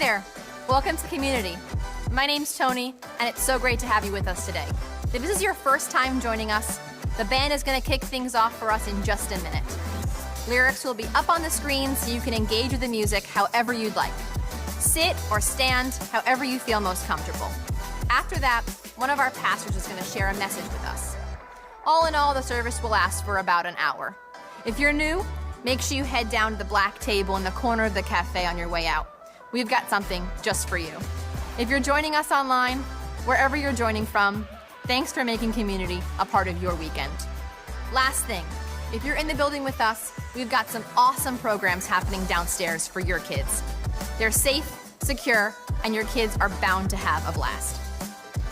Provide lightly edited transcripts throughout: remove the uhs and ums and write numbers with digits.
there, welcome to the community. My name's Tony, and it's so great to have you with us today. If this is your first time joining us, the band is going to kick things off for us in just a minute. Lyrics will be up on the screen so you can engage with the music however you'd like. Sit or stand, however you feel most comfortable. After that, one of our pastors is going to share a message with us. All in all, the service will last for about an hour. If you're new, make sure you head down to the black table in the corner of the cafe on your way out. We've got something just for you. If you're joining us online, wherever you're joining from, thanks for making community a part of your weekend. Last thing, if you're in the building with us, we've got some awesome programs happening downstairs for your kids. They're safe, secure, and your kids are bound to have a blast.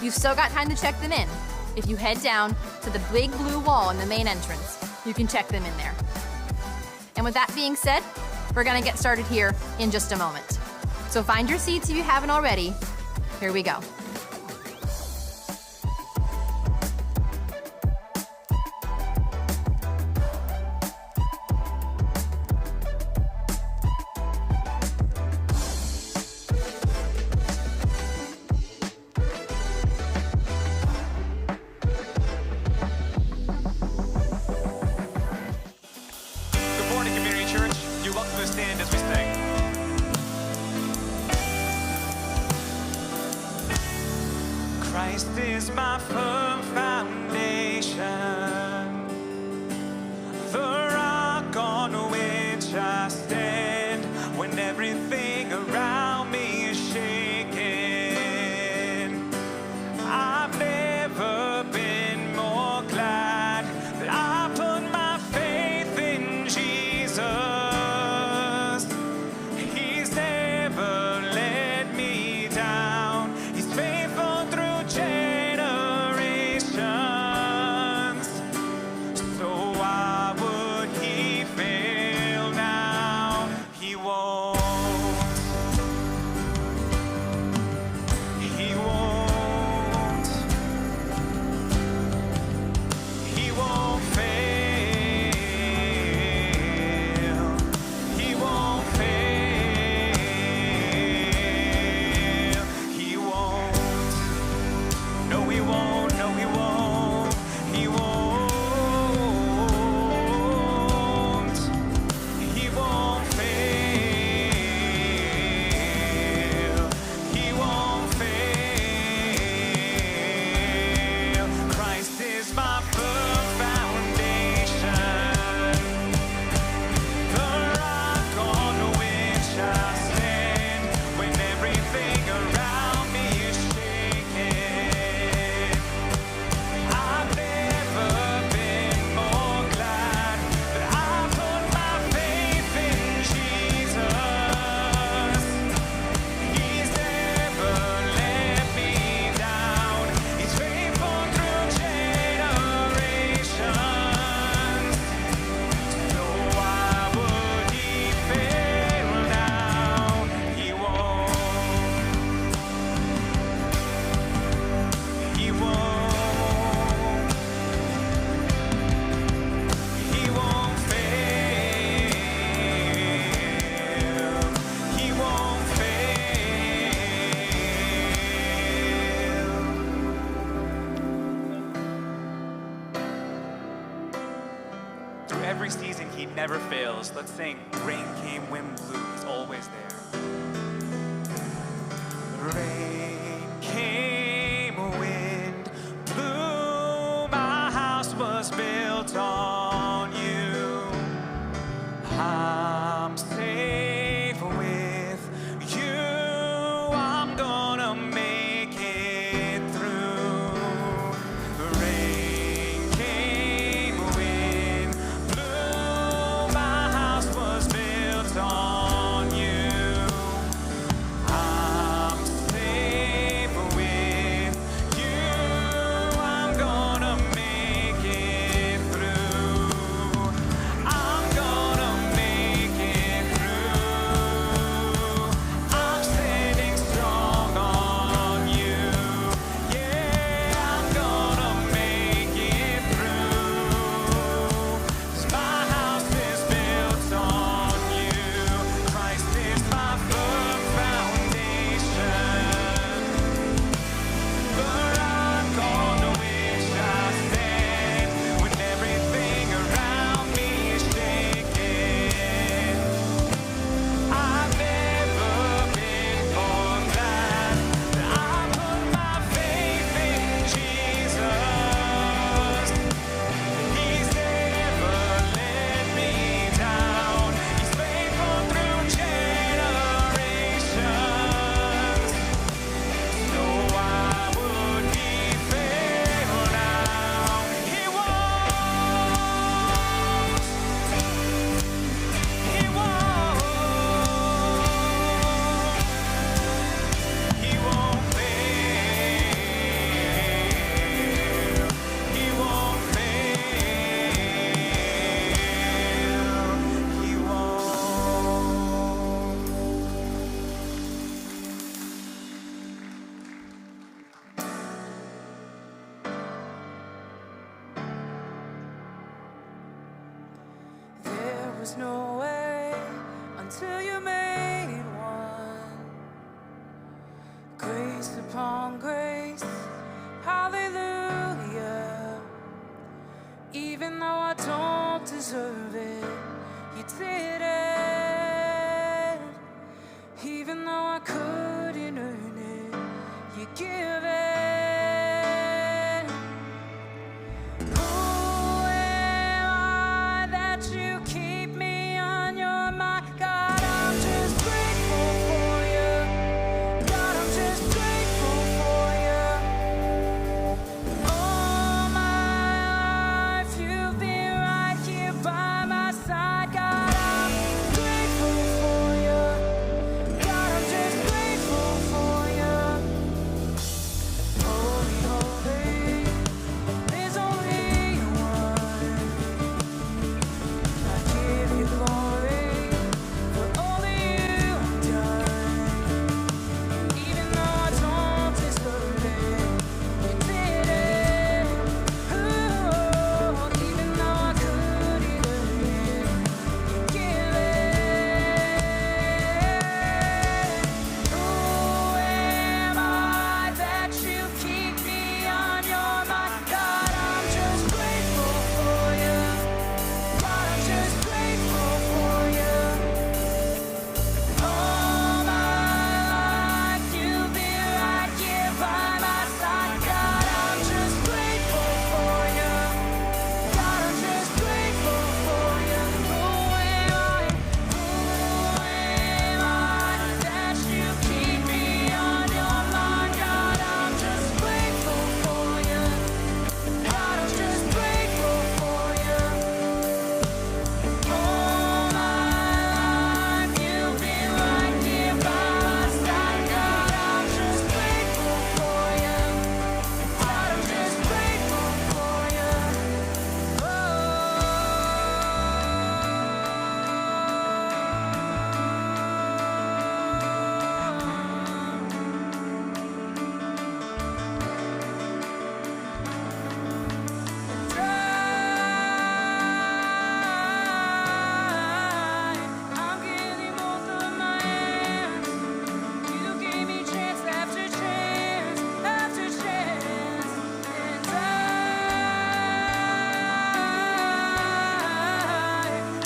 You've still got time to check them in. If you head down to the big blue wall in the main entrance, you can check them in there. And with that being said, we're gonna get started here in just a moment. So find your seats if you haven't already. Here we go. Christ is my firm foundation, the rock on which I stand when everything around me is shaking. I've never been more glad that I put my faith in Jesus. He's never let me down. He's faithful through generations. So why would he fail now? He won't. He won't. He won't fail. He won't fail. He won't. No, he won't. No, he won't. He won't. He won't fail. He won't fail. Christ is my firm foundation, the rock on which I stand when everything around me is shaking. I've never been more glad that I put my faith in Jesus. He's never let me down. He's faithful through generations. So why would he fail now? He won't. He won't. He won't fail. He won't fail. Through every season, he never fails. Let's sing. Rain came, wind blew. He's always there. Rain came, wind blew. My house was built on you. I'm safe with you. I'm gonna make it through. Rain came, wind blew. My house was built on you. I'm safe until you made one. Grace upon grace, hallelujah. Even though I don't deserve it, you did it. Even though I couldn't earn it, you give it. Who am I that you keep me on your mind? God, I'm just grateful for you. God, I'm just grateful for you. All my life you've been right here by my side. God, I'm grateful for you. God, I'm just grateful for you. Holy, holy, there's only one. I give you glory for all that you've done. Even though I don't deserve it, you did it. Ooh, even though I couldn't earn it, you give it. Who am I that you keep me on your mind? God, I'm just grateful for you. God, I'm just grateful for you. All my life you've been right here by my side. God, I'm just grateful for you. God, I'm just grateful for you. Who am I that you keep me on your mind? God, I'm just grateful for you. God, I'm just grateful for you. All my life you've been right here by my side. God, I'm just grateful for you. God, I'm just grateful for you. I'm giving both of my hands. You gave me chance after chance after chance, and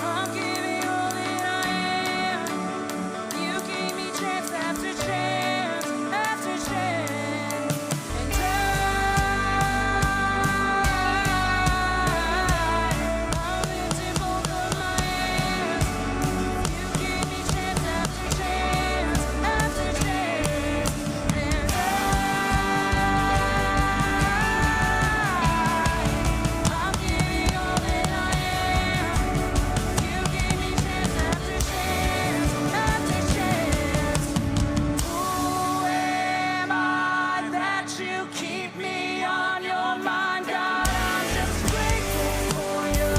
I'm giving all that I am. You gave me chance after chance after chance, and I'm lifting both of my hands. You gave me chance after chance after chance, and I'm giving all that I am. You gave me chance after chance after chance. Who am I that you keep me on your mind? God, I'm just grateful for you.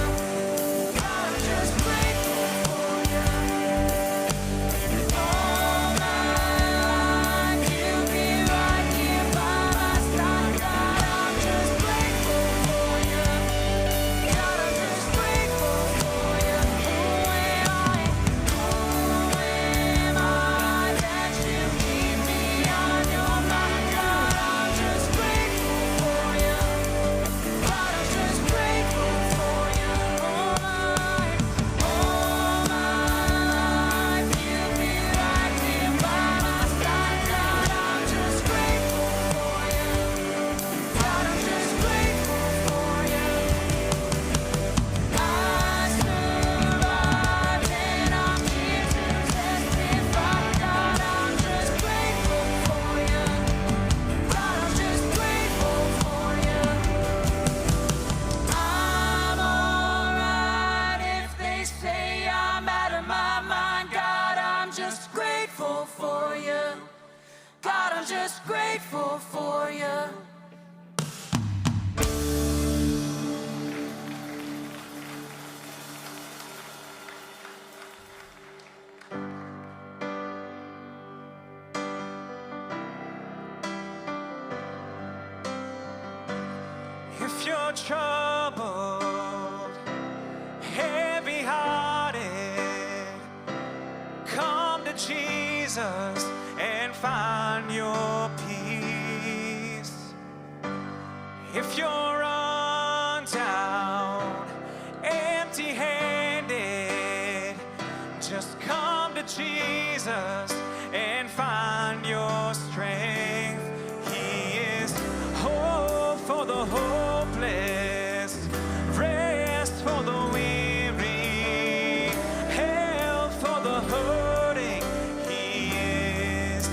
God, I'm just grateful for you. All my life you've been right here by my side. God, I'm just grateful for you. God, I'm just grateful for you. Who am I that you keep me on your mind? God, I'm just grateful for you. God, I'm just grateful for you. All my life you've been right here by my side. God, I'm just grateful for you. God, I'm just grateful for you. I survived and I'm here to testify. God, I'm just grateful for you. God, I'm just grateful for you. I'm alright if they say I'm out of my mind. God, I'm just grateful for you. God, I'm just grateful for you. If you're troubled, heavy-hearted, Jesus and find your peace. If you're run down, empty-handed, just come to Jesus and find your strength. He is hope for the hopeless, rest for the weary, help for the hurting. He is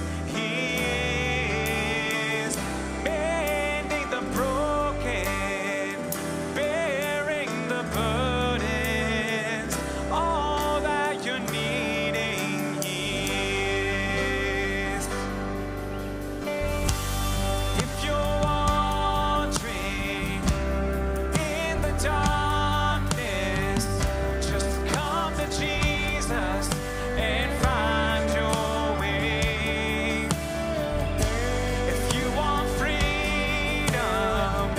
mending the broken, bearing the burdens, all that you're needing. He is. If you're wandering in the darkness, just come to Jesus and find your way. If you want freedom,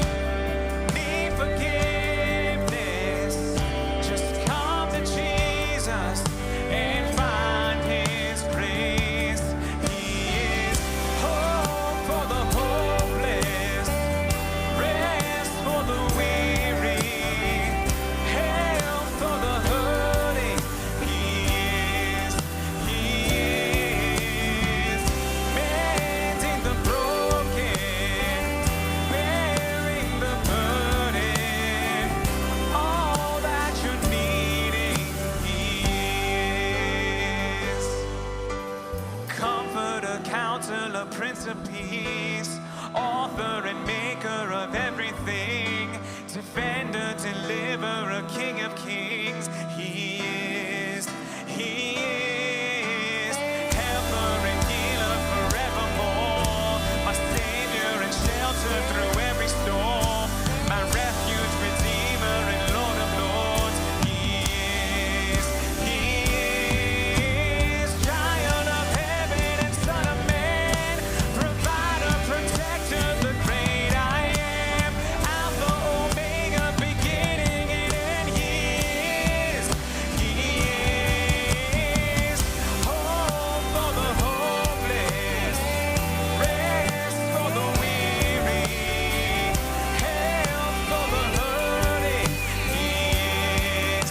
need forgiveness, just come to Jesus and find His grace. He is hope for the hopeless, rest for the weary, help for the hurting. He is mending the broken, bearing the burden, all that you're needing. He is comforter, counselor, Prince of Peace, author and maker of everything, defender, deliverer, King of Kings. He is helper and healer forevermore, my savior and shelter through every storm, my refuge, redeemer and Lord of Lords. He is giant of heaven and son of man, provider, protector, the great I am, Alpha, Omega, beginning and end. He is hope for the hopeless, rest for the weary, help for the hurting. He is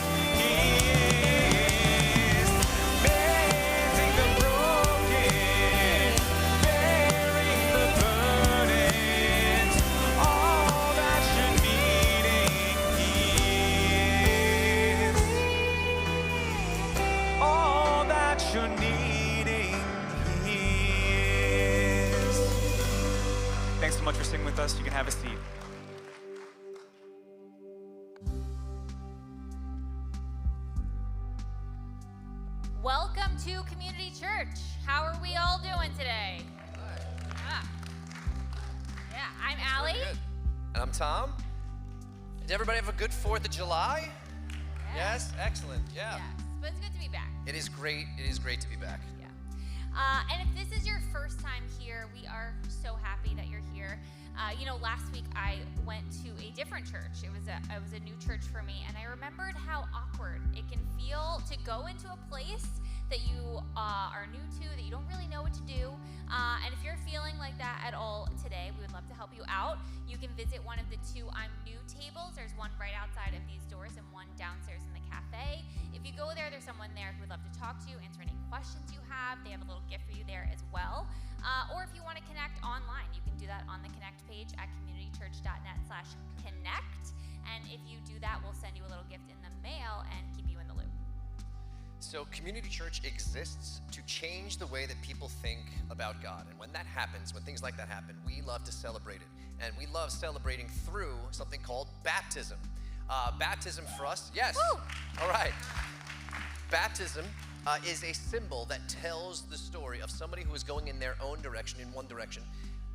mending the broken, bearing the burdens, all that you're needing. He is all that you're needing. He is. Thanks so much for singing with us. You can have a seat. Welcome to Community Church. How are we all doing today? Yeah, I'm Allie. Good. And I'm Tom. Did everybody have a good 4th of July? Yes? Excellent. Yeah. Yes, but it's good to be back. It is great. It is great to be back. Yeah. And if this is your first time here, we are so happy that you're here. Last week I went to a different church. It was a new church for me, and I remembered how awkward it can feel to go into a place that you are new to, that you don't really know what to do. And if you're feeling like that at all today, we would love to help you out. You can visit one of the 2 I'm New tables. There's one right outside of these doors and one downstairs in the cafe. If you go there, there's someone there who would love to talk to you, answer any questions you have. They have a little gift for you there as well. Or if you want to connect online, you can do that on the Connect page at communitychurch.net/connect. And if you do that, we'll send you a little gift in the mail and keep you in the loop. So Community Church exists to change the way that people think about God. And when that happens, when things like that happen, we love to celebrate it. And we love celebrating through something called baptism. Baptism for us, yes. Woo! All right. Baptism is a symbol that tells the story of somebody who is going in their own direction, in one direction,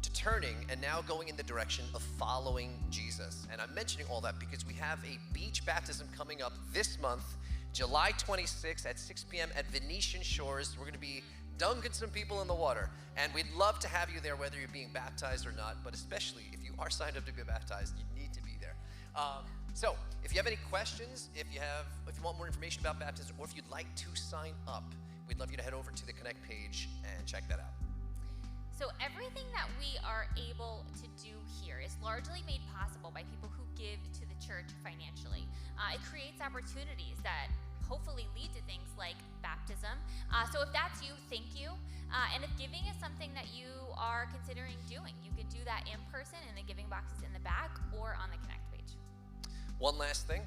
to turning and now going in the direction of following Jesus. And I'm mentioning all that because we have a beach baptism coming up this month, July 26th at 6 p.m. at Venetian Shores. We're going to be dunking some people in the water. And we'd love to have you there, whether you're being baptized or not, but especially if you are signed up to be baptized, you need to be there. So if you have any questions, if you want more information about baptism, or if you'd like to sign up, we'd love you to head over to the Connect page and check that out. So everything that we are able to do here is largely made possible by people who give to the church financially. It creates opportunities that hopefully lead to things like baptism. So if that's you, thank you. And if giving is something that you are considering doing, you can do that in person in the giving boxes in the back or on the Connect page. One last thing,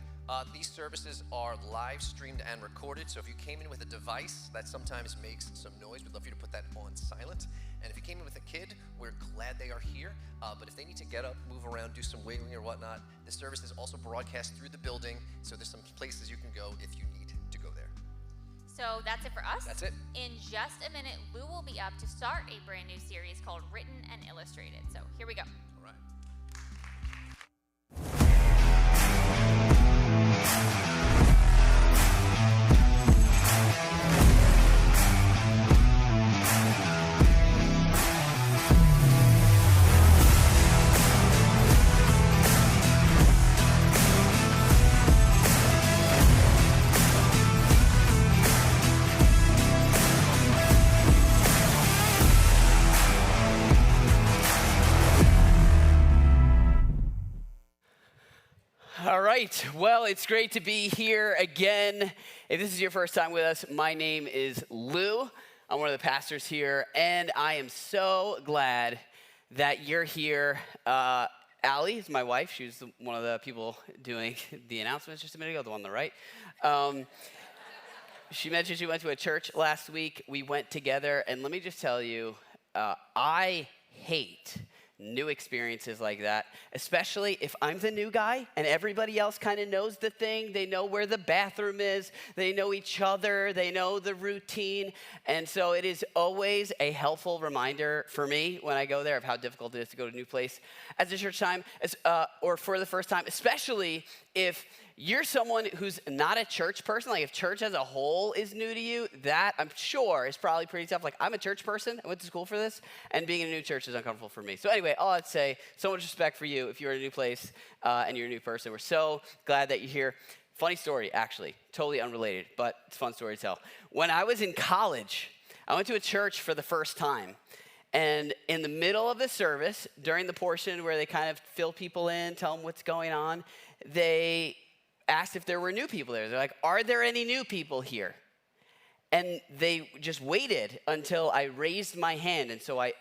these services are live streamed and recorded, so if you came in with a device that sometimes makes some noise, we'd love for you to put that on silent. And if you came in with a kid, we're glad they are here, but if they need to get up, move around, do some wiggling or whatnot, the service is also broadcast through the building, so there's some places you can go if you need to go there. So that's it for us. That's it. In just a minute, Lou will be up to start a brand new series called Written and Illustrated. So here we go. All right. All right, well, it's great to be here again. If this is your first time with us, my name is Lou. I'm one of the pastors here, and I am so glad that you're here. Allie is my wife. She was one of the people doing the announcements just a minute ago, the one on the right. She mentioned she went to a church last week. We went together, and let me just tell you, I hate new experiences like that, especially if I'm the new guy and everybody else kind of knows the thing. They know where the bathroom is. They know each other. They know the routine. And so it is always a helpful reminder for me when I go there of how difficult it is to go to a new place as a church time or for the first time, especially if you're someone who's not a church person. Like if church as a whole is new to you, that I'm sure is probably pretty tough. Like I'm a church person. I went to school for this, and being in a new church is uncomfortable for me. So anyway, all I'd say, so much respect for you if you're in a new place and you're a new person. We're so glad that you're here. Funny story, actually, totally unrelated, but it's a fun story to tell. When I was in college, I went to a church for the first time. And in the middle of the service, during the portion where they kind of fill people in, tell them what's going on, they asked if there were new people there. They're like, are there any new people here? And they just waited until I raised my hand. And so I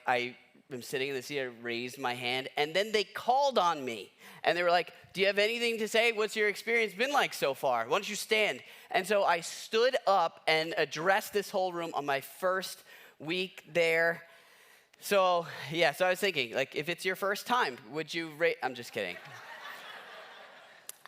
am sitting in the seat, I raised my hand, and then they called on me. And they were like, do you have anything to say? What's your experience been like so far? Why don't you stand? And so I stood up and addressed this whole room on my first week there. So I was thinking, like, if it's your first time, would you I'm just kidding.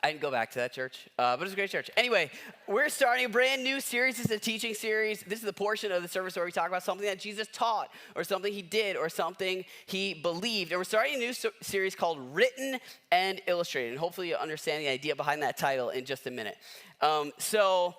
I didn't go back to that church, but it was a great church. Anyway, we're starting a brand new series. This is a teaching series. This is the portion of the service where we talk about something that Jesus taught or something he did or something he believed. And we're starting a new series called Written and Illustrated. And hopefully you'll understand the idea behind that title in just a minute. So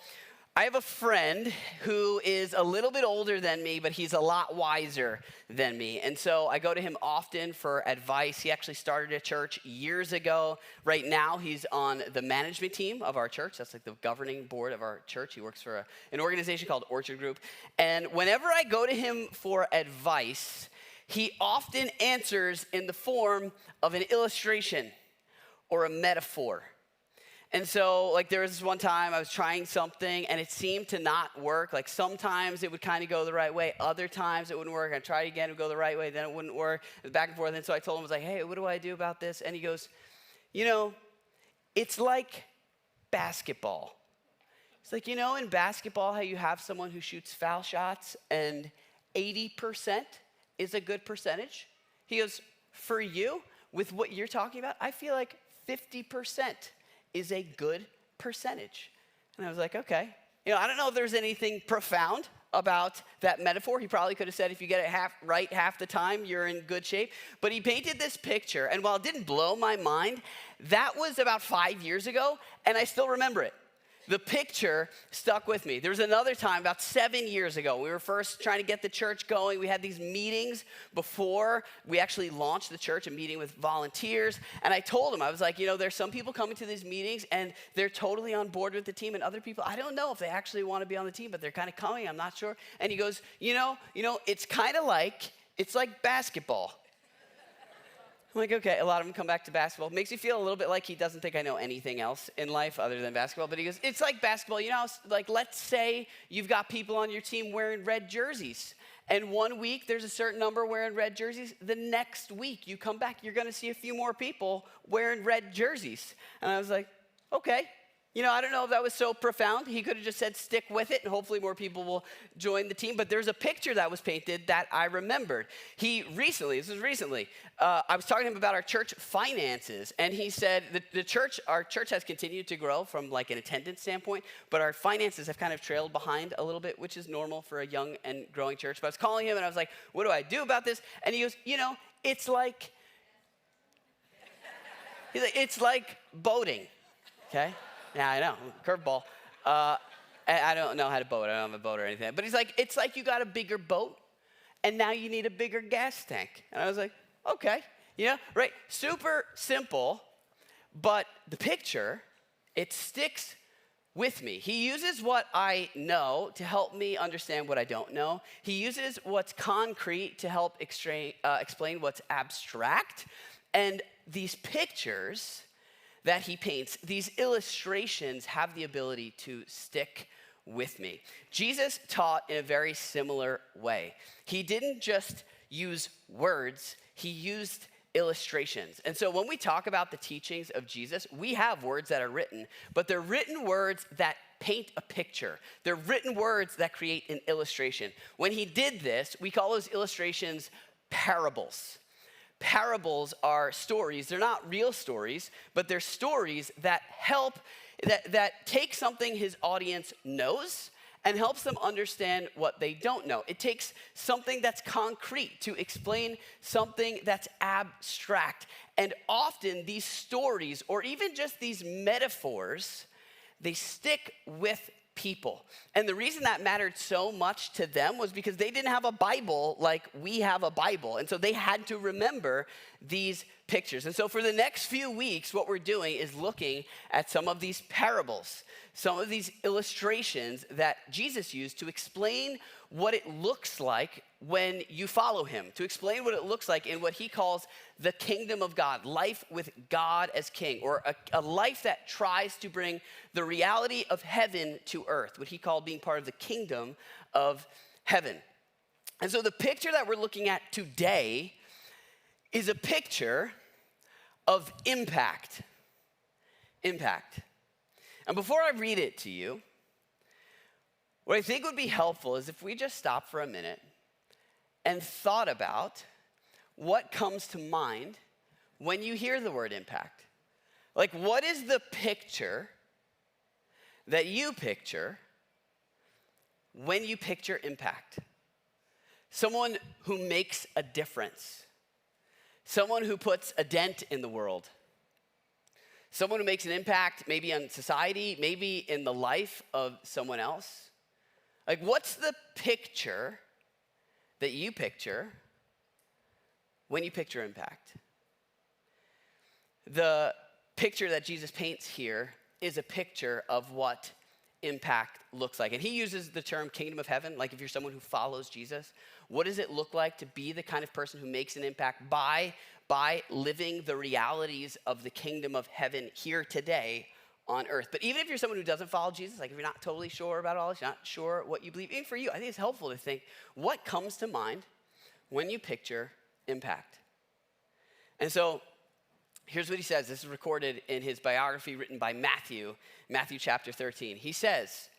I have a friend who is a little bit older than me, but he's a lot wiser than me. And so I go to him often for advice. He actually started a church years ago. Right now, he's on the management team of our church. That's like the governing board of our church. He works for an organization called Orchard Group. And whenever I go to him for advice, he often answers in the form of an illustration or a metaphor. And so, like, there was this one time I was trying something, and it seemed to not work. Like, sometimes it would kind of go the right way. Other times it wouldn't work. I'd try it again, it would go the right way. Then it wouldn't work. It was back and forth. And so I told him, I was like, hey, what do I do about this? And he goes, you know, it's like basketball. It's like, you know, in basketball, how you have someone who shoots foul shots, and 80% is a good percentage? He goes, for you, with what you're talking about, I feel like 50% is a good percentage. And I was like, okay. You know, I don't know if there's anything profound about that metaphor. He probably could have said, if you get it right half the time, you're in good shape. But he painted this picture, and while it didn't blow my mind, that was about 5 years ago, and I still remember it. the picture stuck with me. There was another time about 7 years ago. We were first trying to get the church going. We had these meetings before we actually launched the church, a meeting with volunteers. And I told him, I was like, there's some people coming to these meetings and they're totally on board with the team. And other people, I don't know if they actually want to be on the team, but they're kind of coming. I'm not sure. And he goes, it's kind of like, it's like basketball. I'm like, okay, a lot of them come back to basketball. Makes me feel a little bit like he doesn't think I know anything else in life other than basketball. But he goes, it's like basketball. Like let's say you've got people on your team wearing red jerseys. And 1 week, there's a certain number wearing red jerseys. The next week, you come back, you're going to see a few more people wearing red jerseys. And I was like, okay. I don't know if that was so profound. He could have just said, stick with it, and hopefully more people will join the team. But there's a picture that was painted that I remembered. I was talking to him about our church finances, and he said our church has continued to grow from like an attendance standpoint, but our finances have kind of trailed behind a little bit, which is normal for a young and growing church. But I was calling him, and I was like, what do I do about this? And he goes, it's like boating, okay? Yeah, I know, curveball. I don't know how to boat. I don't have a boat or anything. But he's like, it's like you got a bigger boat, and now you need a bigger gas tank. And I was like, okay, right? Super simple, but the picture, it sticks with me. He uses what I know to help me understand what I don't know. He uses what's concrete to help explain what's abstract. And these pictures that he paints, these illustrations have the ability to stick with me. Jesus taught in a very similar way. He didn't just use words, he used illustrations. And so when we talk about the teachings of Jesus, we have words that are written, but they're written words that paint a picture. They're written words that create an illustration. When he did this, we call those illustrations parables. Parables are stories. They're not real stories, but they're stories that that take something his audience knows and helps them understand what they don't know. It takes something that's concrete to explain something that's abstract. And often these stories, or even just these metaphors, they stick with people. And the reason that mattered so much to them was because they didn't have a Bible like we have a Bible. And so they had to remember these pictures. And so for the next few weeks, what we're doing is looking at some of these parables, some of these illustrations that Jesus used to explain what it looks like when you follow him, to explain what it looks like in what he calls the kingdom of God, life with God as king, or a life that tries to bring the reality of heaven to earth, what he called being part of the kingdom of heaven. And so the picture that we're looking at today is a picture of impact. Impact. And before I read it to you, what I think would be helpful is if we just stop for a minute and thought about what comes to mind when you hear the word impact. Like, what is the picture that you picture when you picture impact? Someone who makes a difference. Someone who puts a dent in the world. Someone who makes an impact maybe on society, maybe in the life of someone else. Like, what's the picture that you picture when you picture impact? The picture that Jesus paints here is a picture of what impact looks like. And he uses the term kingdom of heaven, like if you're someone who follows Jesus, what does it look like to be the kind of person who makes an impact by living the realities of the kingdom of heaven here today on earth? But even if you're someone who doesn't follow Jesus, like if you're not totally sure about all this, you're not sure what you believe, even for you, I think it's helpful to think, what comes to mind when you picture impact? And so here's what he says. This is recorded in his biography written by Matthew chapter 13. He says,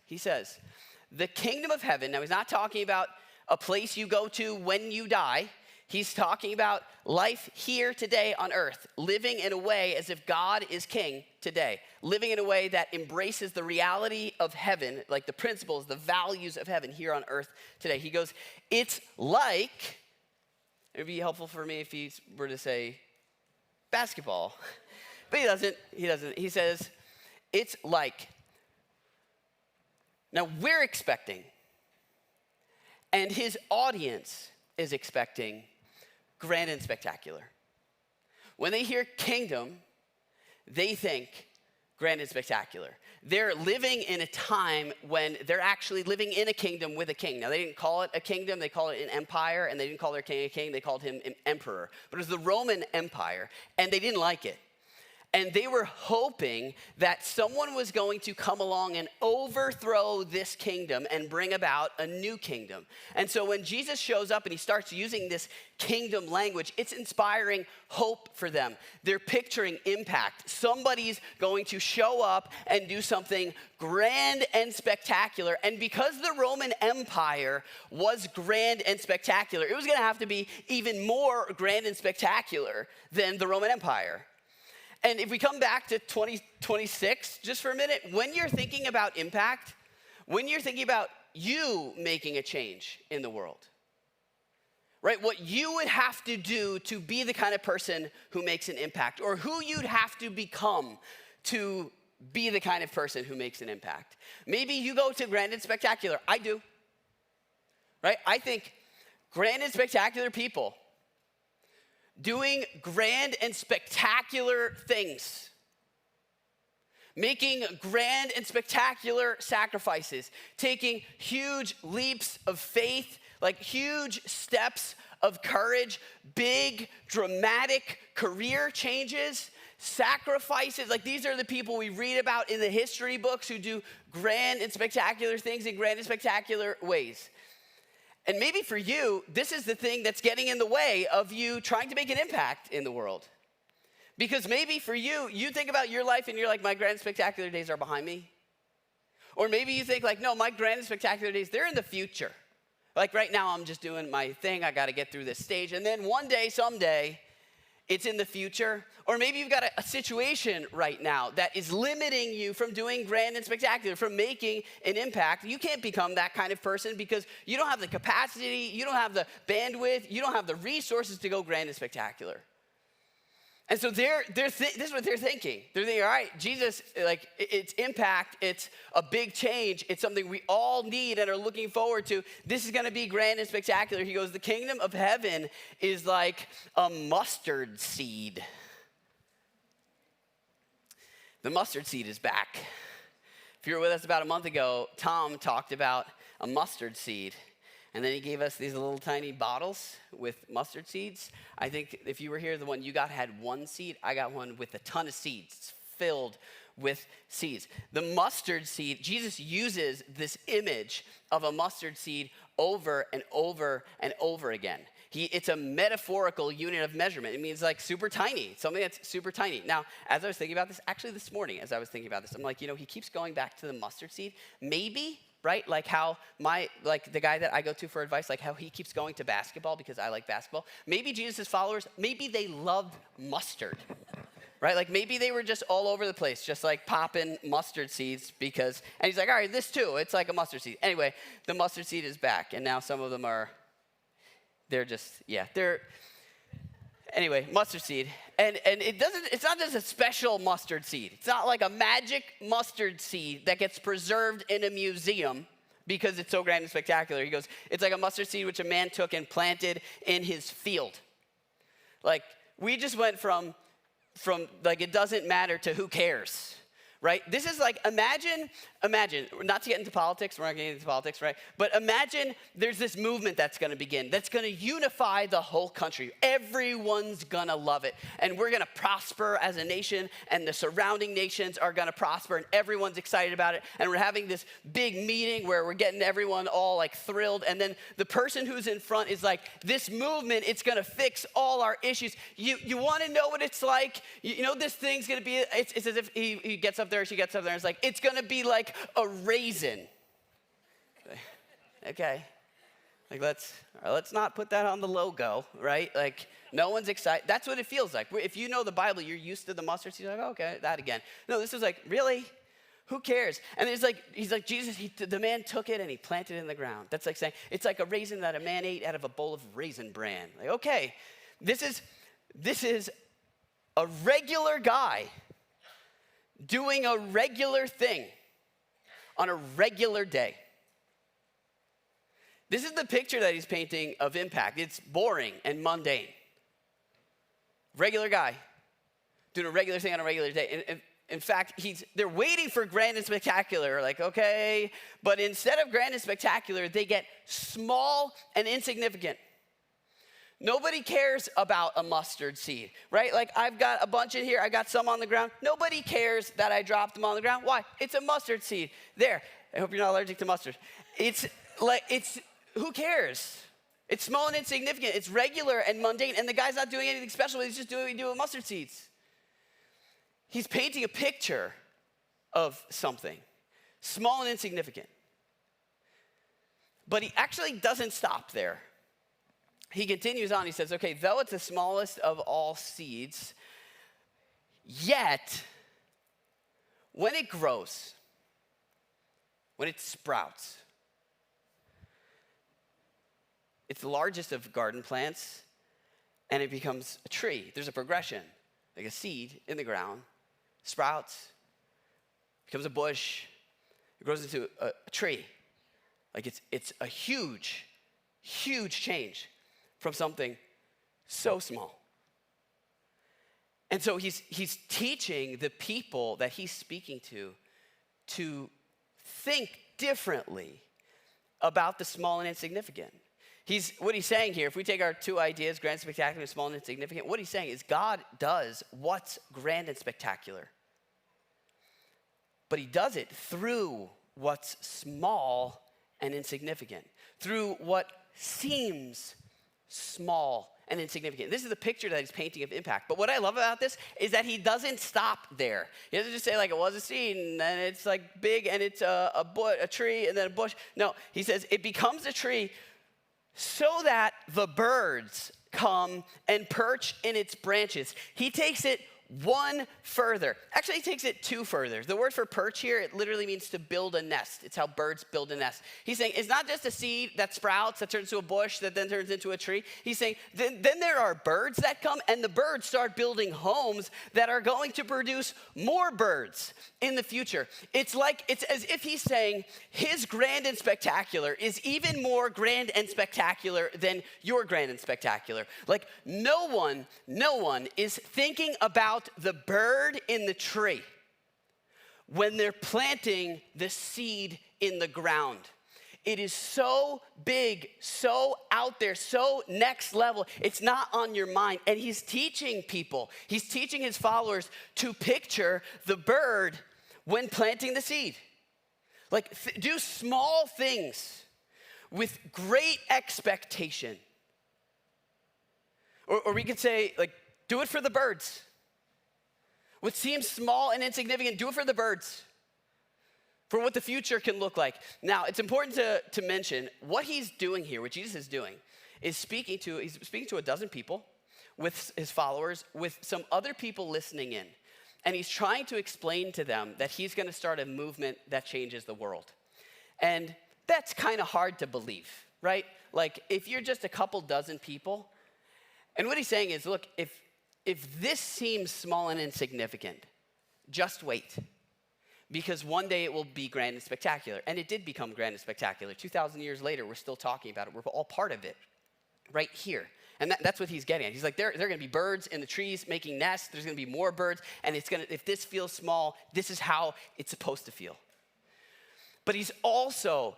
the kingdom of heaven, now he's not talking about a place you go to when you die. He's talking about life here today on earth, living in a way as if God is king today, living in a way that embraces the reality of heaven, like the principles, the values of heaven here on earth today. He goes, it's like, it would be helpful for me if he were to say basketball, but he doesn't. He says, it's like Now we're expecting, and his audience is expecting, grand and spectacular. When they hear kingdom, they think grand and spectacular. They're living in a time when they're actually living in a kingdom with a king. Now, they didn't call it a kingdom, they called it an empire, and they didn't call their king a king, they called him an emperor. But it was the Roman Empire, and they didn't like it. And they were hoping that someone was going to come along and overthrow this kingdom and bring about a new kingdom. And so when Jesus shows up and he starts using this kingdom language, it's inspiring hope for them. They're picturing impact. Somebody's going to show up and do something grand and spectacular. And because the Roman Empire was grand and spectacular, it was going to have to be even more grand and spectacular than the Roman Empire. And if we come back to 2026, just for a minute, when you're thinking about impact, when you're thinking about you making a change in the world, right? What you would have to do to be the kind of person who makes an impact, or who you'd have to become to be the kind of person who makes an impact. Maybe you go to grand and spectacular. I do, right? I think grand and spectacular people doing grand and spectacular things, making grand and spectacular sacrifices, taking huge leaps of faith, like huge steps of courage, big, dramatic career changes, sacrifices. Like, these are the people we read about in the history books who do grand and spectacular things in grand and spectacular ways. And maybe for you, this is the thing that's getting in the way of you trying to make an impact in the world. Because maybe for you, you think about your life and you're like, my grand and spectacular days are behind me. Or maybe you think like, no, my grand and spectacular days, they're in the future. Like right now, I'm just doing my thing. I got to get through this stage. And then one day, someday, it's in the future. Or maybe you've got a situation right now that is limiting you from doing grand and spectacular, from making an impact. You can't become that kind of person because you don't have the capacity, you don't have the bandwidth, you don't have the resources to go grand and spectacular. And so this is what they're thinking. They're thinking, all right, Jesus, like, it's impact, it's a big change, it's something we all need and are looking forward to. This is going to be grand and spectacular. He goes, the kingdom of heaven is like a mustard seed. The mustard seed is back. If you were with us about a month ago, Tom talked about a mustard seed. And then he gave us these little tiny bottles with mustard seeds. I think if you were here, the one you got had one seed. I got one with a ton of seeds. It's filled with seeds. The mustard seed, Jesus uses this image of a mustard seed over and over and over again. It's a metaphorical unit of measurement. It means like super tiny, something that's super tiny. Now, as I was thinking about this, actually this morning, as I was thinking about this, I'm like, he keeps going back to the mustard seed. Maybe, right? Like how the guy that I go to for advice, like how he keeps going to basketball because I like basketball. Maybe Jesus' followers, maybe they loved mustard, right? Like maybe they were just all over the place, just like popping mustard seeds and he's like, all right, this too, it's like a mustard seed. Anyway, the mustard seed is back, and now some of them anyway, mustard seed. And it's not just a special mustard seed. It's not like a magic mustard seed that gets preserved in a museum because it's so grand and spectacular. He goes, it's like a mustard seed which a man took and planted in his field. Like, we just went from like it doesn't matter to who cares, right? This is like, imagine, not to get into politics, we're not getting into politics, right? But imagine there's this movement that's gonna begin, that's gonna unify the whole country. Everyone's gonna love it. And we're gonna prosper as a nation, and the surrounding nations are gonna prosper, and everyone's excited about it. And we're having this big meeting where we're getting everyone all like thrilled. And then the person who's in front is like, this movement, it's gonna fix all our issues. You wanna know what it's like? You know, this thing's gonna be, it's as if he gets up there, she gets up there, and it's like, it's gonna be like a raisin. Okay, like let's not put that on the logo, right? Like, no one's excited. That's what it feels like. If you know the Bible, you're used to the mustard seed. You're like, okay, that again. No, this is like, really? Who cares? And he's like, Jesus, the man took it and he planted it in the ground. That's like saying, it's like a raisin that a man ate out of a bowl of Raisin Bran. Like, okay, this is a regular guy doing a regular thing on a regular day. This is the picture that he's painting of impact. It's boring and mundane. Regular guy doing a regular thing on a regular day. And in fact, they're waiting for grand and spectacular, like, okay. But instead of grand and spectacular, they get small and insignificant. Nobody cares about a mustard seed, right? Like, I've got a bunch in here. I got some on the ground. Nobody cares that I dropped them on the ground. Why? It's a mustard seed. There. I hope you're not allergic to mustard. Who cares? It's small and insignificant. It's regular and mundane. And the guy's not doing anything special. He's just doing what we do with mustard seeds. He's painting a picture of something small and insignificant. But he actually doesn't stop there. He continues on. He says, okay, though it's the smallest of all seeds, yet when it grows, when it sprouts, it's the largest of garden plants, and it becomes a tree. There's a progression, like a seed in the ground, sprouts, becomes a bush, it grows into a tree. Like it's a huge, huge change from something so small. And so he's teaching the people that he's speaking to think differently about the small and insignificant. What he's saying here, if we take our two ideas, grand, spectacular, small, and insignificant, what he's saying is God does what's grand and spectacular. But he does it through what's small and insignificant, through what seems small and insignificant. This is the picture that he's painting of impact. But what I love about this is that he doesn't stop there. He doesn't just say, like, it was a seed, and then it's like big, and it's a tree, and then a bush. No, he says it becomes a tree so that the birds come and perch in its branches. He takes it one further. Actually, he takes it two further. The word for perch here, it literally means to build a nest. It's how birds build a nest. He's saying it's not just a seed that sprouts, that turns into a bush, that then turns into a tree. He's saying then there are birds that come, and the birds start building homes that are going to produce more birds in the future. It's as if he's saying his grand and spectacular is even more grand and spectacular than your grand and spectacular. Like, no one is thinking about the bird in the tree when they're planting the seed in the ground. It is so big, so out there, so next level. It's not on your mind. And he's teaching people, he's teaching his followers to picture the bird when planting the seed. Like, do small things with great expectation. Or we could say, like, do it for the birds. What seems small and insignificant, do it for the birds, for what the future can look like. Now, it's important to mention what he's doing here, what Jesus is doing, is speaking to a dozen people with his followers, with some other people listening in. And he's trying to explain to them that he's going to start a movement that changes the world. And that's kind of hard to believe, right? Like, if you're just a couple dozen people, and what he's saying is, look, if this seems small and insignificant, just wait. Because one day it will be grand and spectacular. And it did become grand and spectacular. 2,000 years later, we're still talking about it. We're all part of it right here. And that's what he's getting at. He's like, there are going to be birds in the trees making nests. There's going to be more birds. And if this feels small, this is how it's supposed to feel. But he's also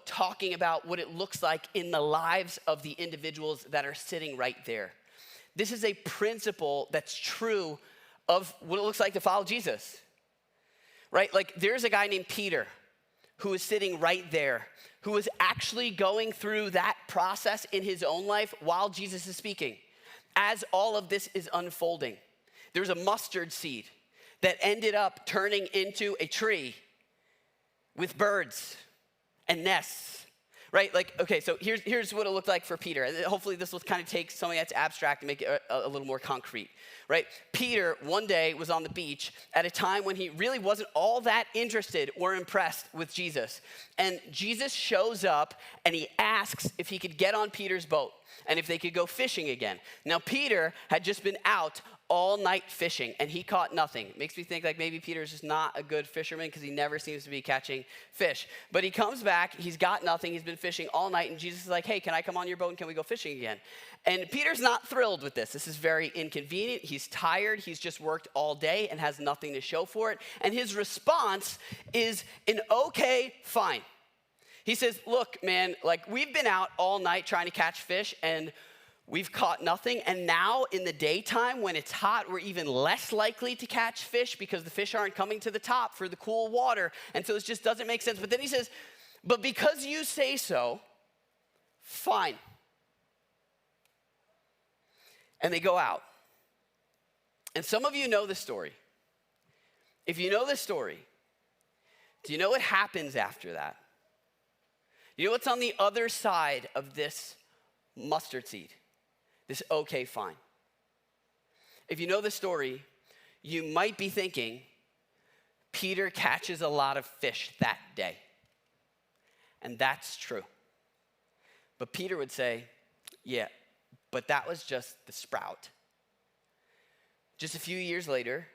talking about what it looks like in the lives of the individuals that are sitting right there. This is a principle that's true of what it looks like to follow Jesus, right? Like, there's a guy named Peter who is sitting right there, who is actually going through that process in his own life while Jesus is speaking. As all of this is unfolding, there's a mustard seed that ended up turning into a tree with birds and nests, right? Like, okay, so here's what it looked like for Peter. And hopefully this will kind of take something that's abstract and make it a little more concrete, right? Peter one day was on the beach at a time when he really wasn't all that interested or impressed with Jesus. And Jesus shows up and he asks if he could get on Peter's boat. and if they could go fishing again. Now, Peter had just been out all night fishing, and he caught nothing. It makes me think like maybe Peter's just not a good fisherman because he never seems to be catching fish. But he comes back, he's got nothing, he's been fishing all night, and Jesus is like, hey, can I come on your boat and can we go fishing again? And Peter's not thrilled with this. This is very inconvenient. He's tired, he's just worked all day and has nothing to show for it. And his response is an okay, fine. He says, look, man, like we've been out all night trying to catch fish and we've caught nothing, and now in the daytime when it's hot, we're even less likely to catch fish because the fish aren't coming to the top for the cool water, and so it just doesn't make sense. But then he says, but because you say so, fine. And they go out. And some of you know the story. If you know the story, do you know what happens after that? You know what's on the other side of this mustard seed? This okay, fine. If you know the story, you might be thinking, Peter catches a lot of fish that day. And that's true. But Peter would say, yeah, but that was just the sprout. Just a few years later,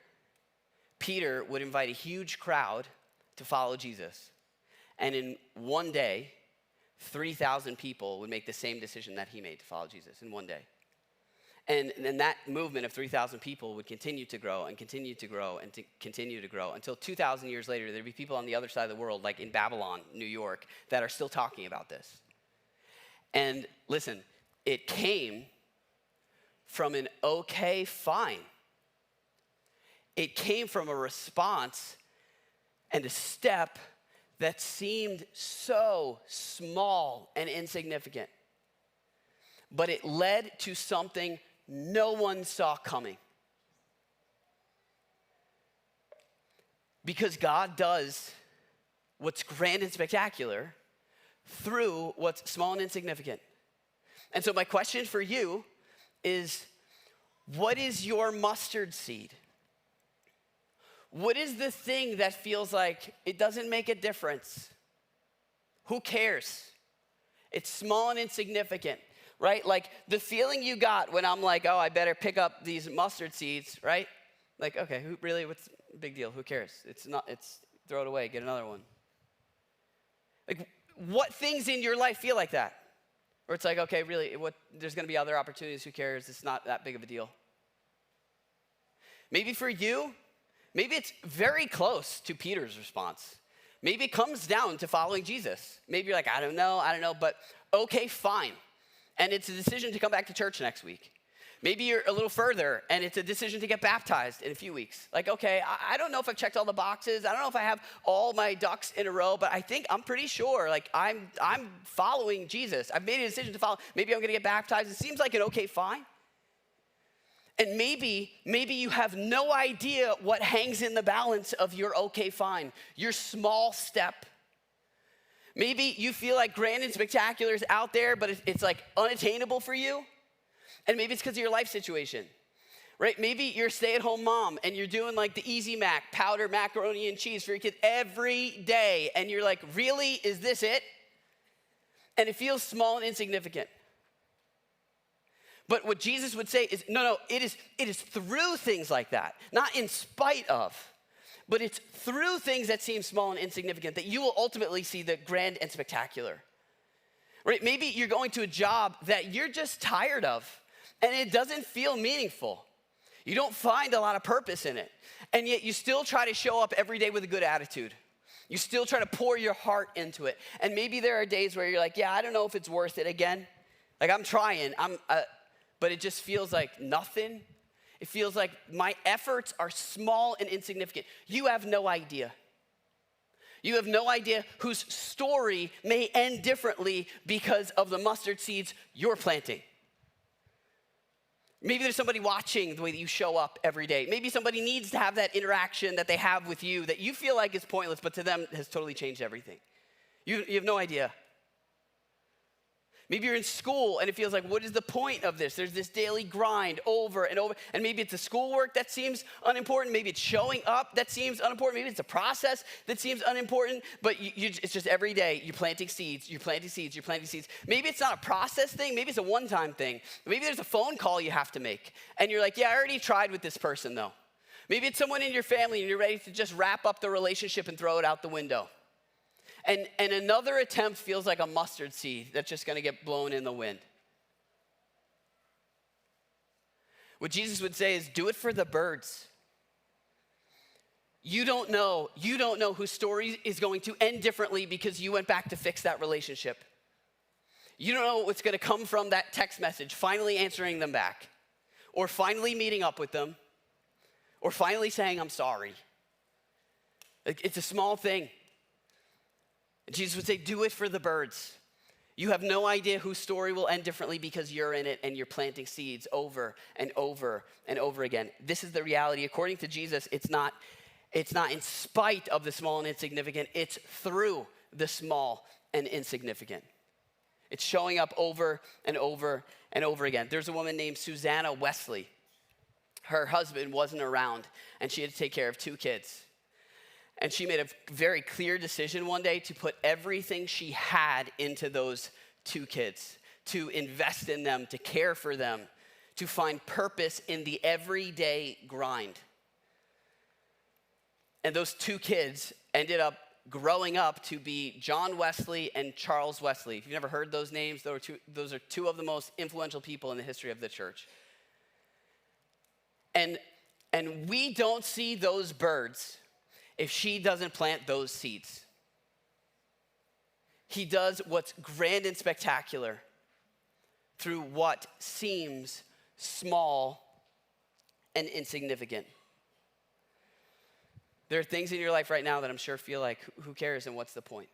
Peter would invite a huge crowd to follow Jesus. And in one day, 3,000 people would make the same decision that he made to follow Jesus in one day. And then that movement of 3,000 people would continue to grow and continue to grow and to continue to grow until 2,000 years later, there'd be people on the other side of the world, like in Babylon, New York, that are still talking about this. And listen, it came from an okay, fine. It came from a response and a step that seemed so small and insignificant. But it led to something no one saw coming. Because God does what's grand and spectacular through what's small and insignificant. And so my question for you is, what is your mustard seed? What is the thing that feels like it doesn't make a difference? Who cares? It's small and insignificant. Right? Like the feeling you got when I'm like, oh, I better pick up these mustard seeds, right? Like, okay, what's the big deal? Who cares? It's throw it away, get another one. Like, what things in your life feel like that? Or it's like, okay, really, there's gonna be other opportunities, who cares? It's not that big of a deal. Maybe for you, maybe it's very close to Peter's response. Maybe it comes down to following Jesus. Maybe you're like, I don't know, but okay, fine. And it's a decision to come back to church next week. Maybe you're a little further and it's a decision to get baptized in a few weeks. Like, okay, I don't know if I've checked all the boxes. I don't know if I have all my ducks in a row, but I'm pretty sure, like I'm following Jesus. I've made a decision to follow. Maybe I'm gonna get baptized. It seems like an okay, fine. And maybe you have no idea what hangs in the balance of your okay, fine, your small step. Maybe you feel like grand and spectacular is out there, but it's like unattainable for you. And maybe it's because of your life situation, right? Maybe you're a stay-at-home mom and you're doing like the Easy Mac, powdered macaroni and cheese for your kids every day. And you're like, really, is this it? And it feels small and insignificant. But what Jesus would say is, no, it is through things like that, not in spite of. But it's through things that seem small and insignificant that you will ultimately see the grand and spectacular. Right? Maybe you're going to a job that you're just tired of and it doesn't feel meaningful. You don't find a lot of purpose in it. And yet you still try to show up every day with a good attitude. You still try to pour your heart into it. And maybe there are days where you're like, yeah, I don't know if it's worth it again. Like I'm trying, but it just feels like nothing. It feels like my efforts are small and insignificant. You have no idea. You have no idea whose story may end differently because of the mustard seeds you're planting. Maybe there's somebody watching the way that you show up every day. Maybe somebody needs to have that interaction that they have with you that you feel like is pointless, but to them has totally changed everything. You have no idea. Maybe you're in school and it feels like, what is the point of this? There's this daily grind over and over. And maybe it's the schoolwork that seems unimportant. Maybe it's showing up that seems unimportant. Maybe it's a process that seems unimportant. But it's just every day you're planting seeds, you're planting seeds, you're planting seeds. Maybe it's not a process thing. Maybe it's a one-time thing. Maybe there's a phone call you have to make. And you're like, yeah, I already tried with this person though. Maybe it's someone in your family and you're ready to just wrap up the relationship and throw it out the window. And another attempt feels like a mustard seed that's just going to get blown in the wind. What Jesus would say is, do it for the birds. You don't know whose story is going to end differently because you went back to fix that relationship. You don't know what's going to come from that text message, finally answering them back, or finally meeting up with them, or finally saying, I'm sorry. It's a small thing. Jesus would say, do it for the birds. You have no idea whose story will end differently because you're in it and you're planting seeds over and over and over again. This is the reality. According to Jesus, it's not in spite of the small and insignificant. It's through the small and insignificant. It's showing up over and over and over again. There's a woman named Susanna Wesley. Her husband wasn't around and she had to take care of 2 kids. And she made a very clear decision one day to put everything she had into those 2 kids, to invest in them, to care for them, to find purpose in the everyday grind. And those 2 kids ended up growing up to be John Wesley and Charles Wesley. If you've never heard those names, those are 2 of the most influential people in the history of the church. And we don't see those birds if she doesn't plant those seeds. He does what's grand and spectacular through what seems small and insignificant. There are things in your life right now that I'm sure feel like, who cares and what's the point?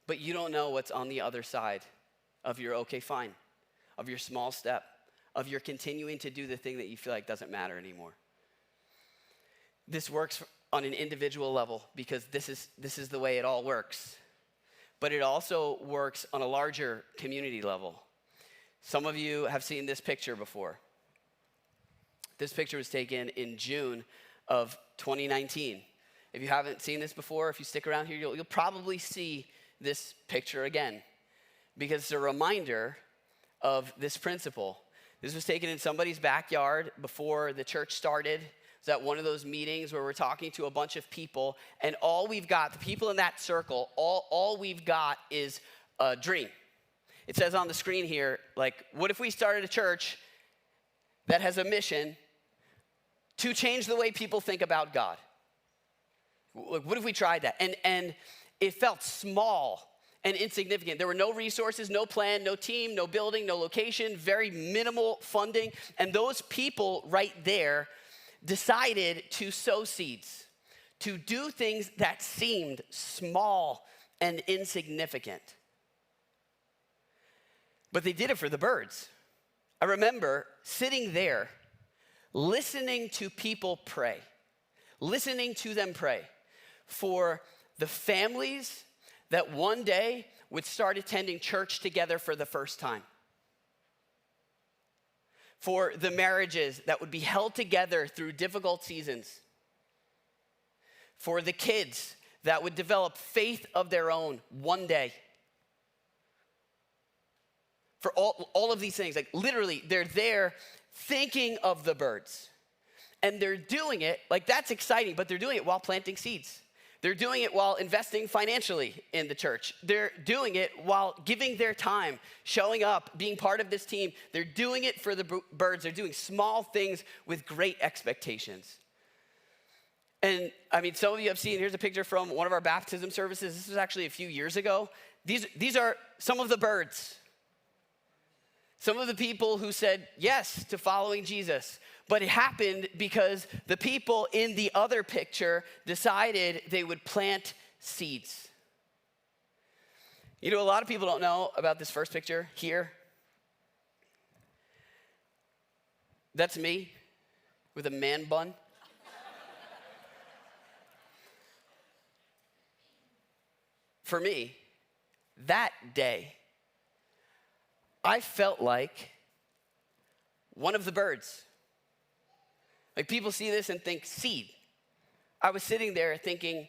But you don't know what's on the other side of your okay, fine, of your small step, of your continuing to do the thing that you feel like doesn't matter anymore. This works on an individual level because this is the way it all works. But it also works on a larger community level. Some of you have seen this picture before. This picture was taken in June of 2019. If you haven't seen this before, if you stick around here, you'll probably see this picture again because it's a reminder of this principle. This was taken in somebody's backyard before the church started. It was at one of those meetings where we're talking to a bunch of people, and all we've got, the people in that circle, all we've got is a dream. It says on the screen here, like, what if we started a church that has a mission to change the way people think about God? What if we tried that? And it felt small and insignificant. There were no resources, no plan, no team, no building, no location, very minimal funding. And those people right there decided to sow seeds, to do things that seemed small and insignificant. But they did it for the birds. I remember sitting there, listening to people pray, listening to them pray for the families that one day would start attending church together for the first time, for the marriages that would be held together through difficult seasons, for the kids that would develop faith of their own one day. For all of these things, like literally, they're there thinking of the birds. And they're doing it, like that's exciting, but they're doing it while planting seeds. They're doing it while investing financially in the church. They're doing it while giving their time, showing up, being part of this team. They're doing it for the birds. They're doing small things with great expectations. And I mean, some of you have seen, here's a picture from one of our baptism services. This was actually a few years ago. These are some of the birds. Some of the people who said yes to following Jesus. But it happened because the people in the other picture decided they would plant seeds. You know, a lot of people don't know about this first picture here. That's me with a man bun. For me, that day I felt like one of the birds. Like people see this and think seed. I was sitting there thinking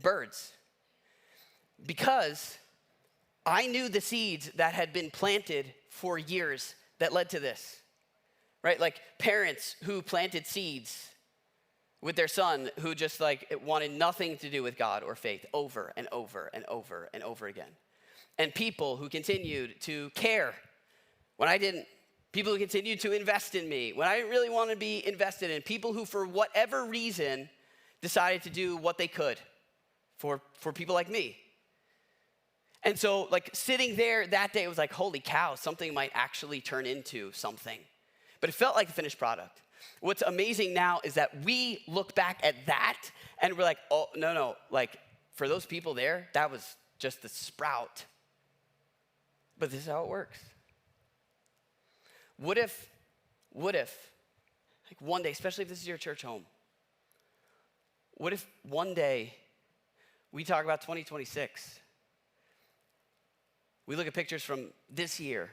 birds because I knew the seeds that had been planted for years that led to this, right? Like parents who planted seeds with their son who just like it wanted nothing to do with God or faith over and over and over and over again. And people who continued to care when I didn't. People who continued to invest in me when I didn't really want to be invested in. People who, for whatever reason, decided to do what they could for people like me. And so, like, sitting there that day, it was like, holy cow, something might actually turn into something. But it felt like the finished product. What's amazing now is that we look back at that and we're like, oh, no. Like, for those people there, that was just the sprout. But this is how it works. What if, like one day, especially if this is your church home, what if one day we talk about 2026? We look at pictures from this year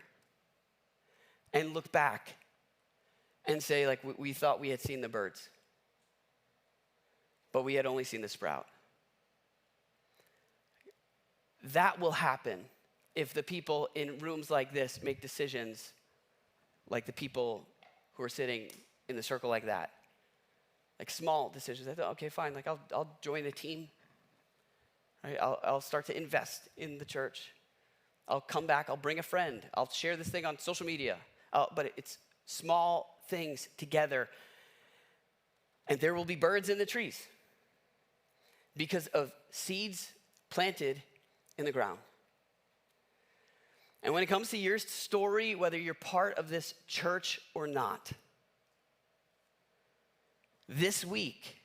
and look back and say, like, we thought we had seen the birds, but we had only seen the sprout. That will happen if the people in rooms like this make decisions like the people who are sitting in the circle like that. Like small decisions. I thought, okay, fine, like I'll join the team. Right? I'll start to invest in the church. I'll come back, I'll bring a friend. I'll share this thing on social media. But it's small things together. And there will be birds in the trees because of seeds planted in the ground. And when it comes to your story, whether you're part of this church or not, this week,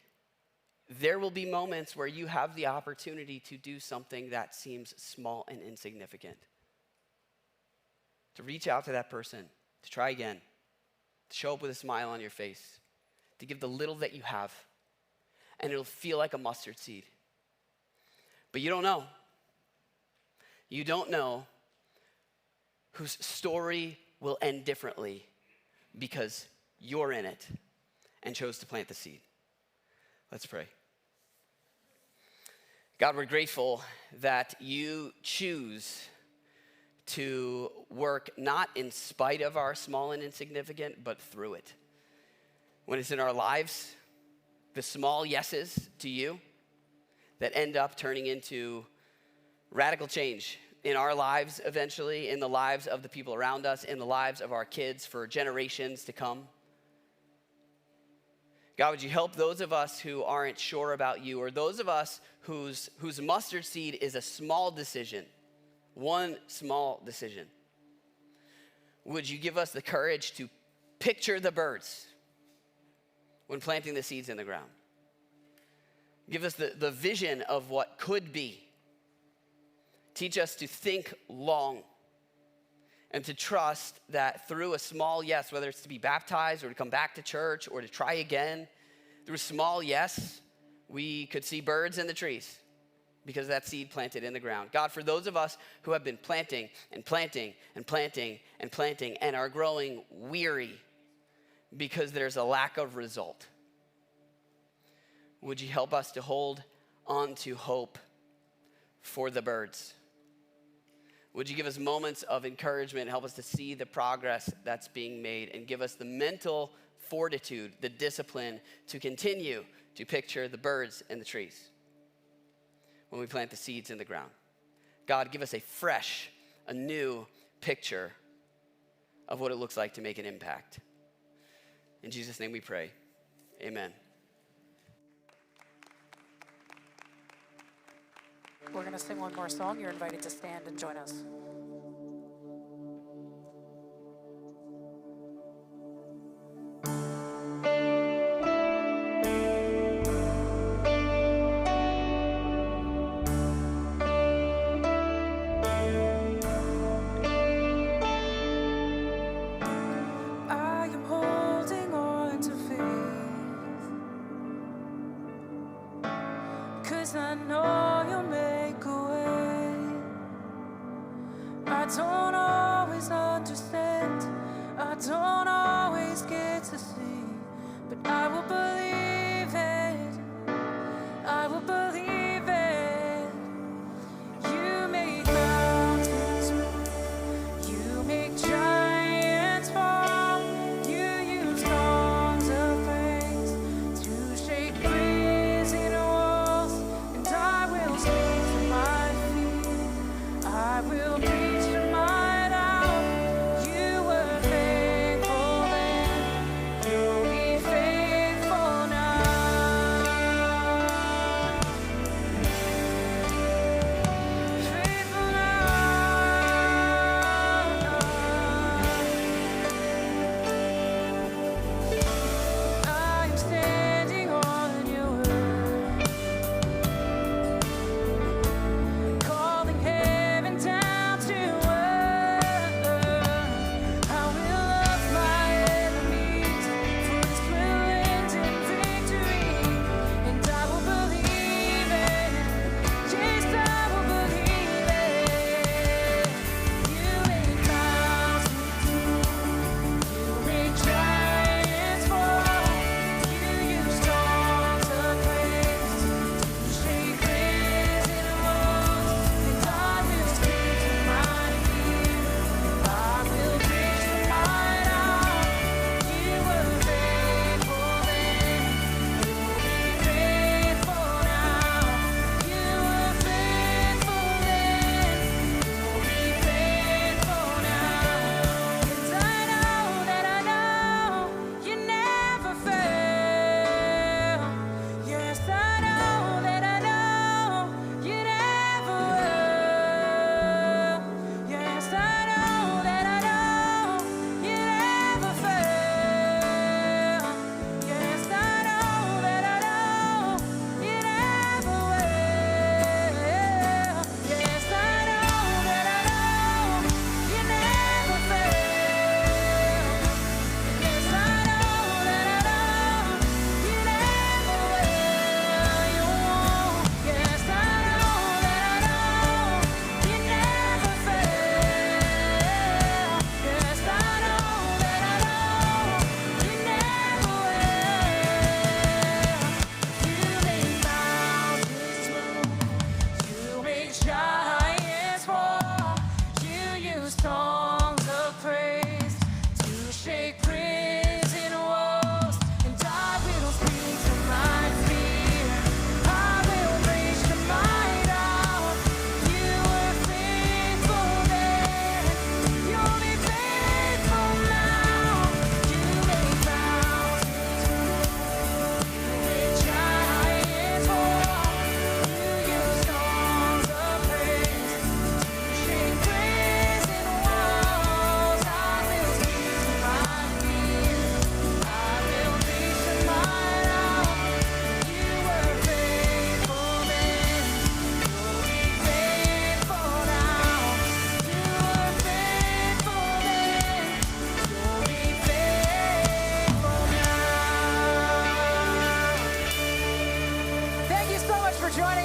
there will be moments where you have the opportunity to do something that seems small and insignificant. To reach out to that person, to try again, to show up with a smile on your face, to give the little that you have, and it'll feel like a mustard seed. But you don't know. You don't know whose story will end differently because you're in it and chose to plant the seed. Let's pray. God, we're grateful that you choose to work not in spite of our small and insignificant, but through it. When it's in our lives, the small yeses to you that end up turning into radical change in our lives eventually, in the lives of the people around us, in the lives of our kids for generations to come. God, would you help those of us who aren't sure about you, or those of us whose mustard seed is a small decision, one small decision? Would you give us the courage to picture the birds when planting the seeds in the ground? Give us the vision of what could be. Teach us to think long and to trust that through a small yes, whether it's to be baptized or to come back to church or to try again, through a small yes, we could see birds in the trees because of that seed planted in the ground. God, for those of us who have been planting and planting and planting and planting and are growing weary because there's a lack of result, would you help us to hold on to hope for the birds? Would you give us moments of encouragement, help us to see the progress that's being made, and give us the mental fortitude, the discipline to continue to picture the birds in the trees when we plant the seeds in the ground. God, give us a fresh, a new picture of what it looks like to make an impact. In Jesus' name we pray, amen. We're going to sing one more song. You're invited to stand and join us. I am holding on to faith, 'cause I know you'll make a way. I don't always understand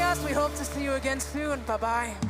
us. We hope to see you again soon. Bye-bye.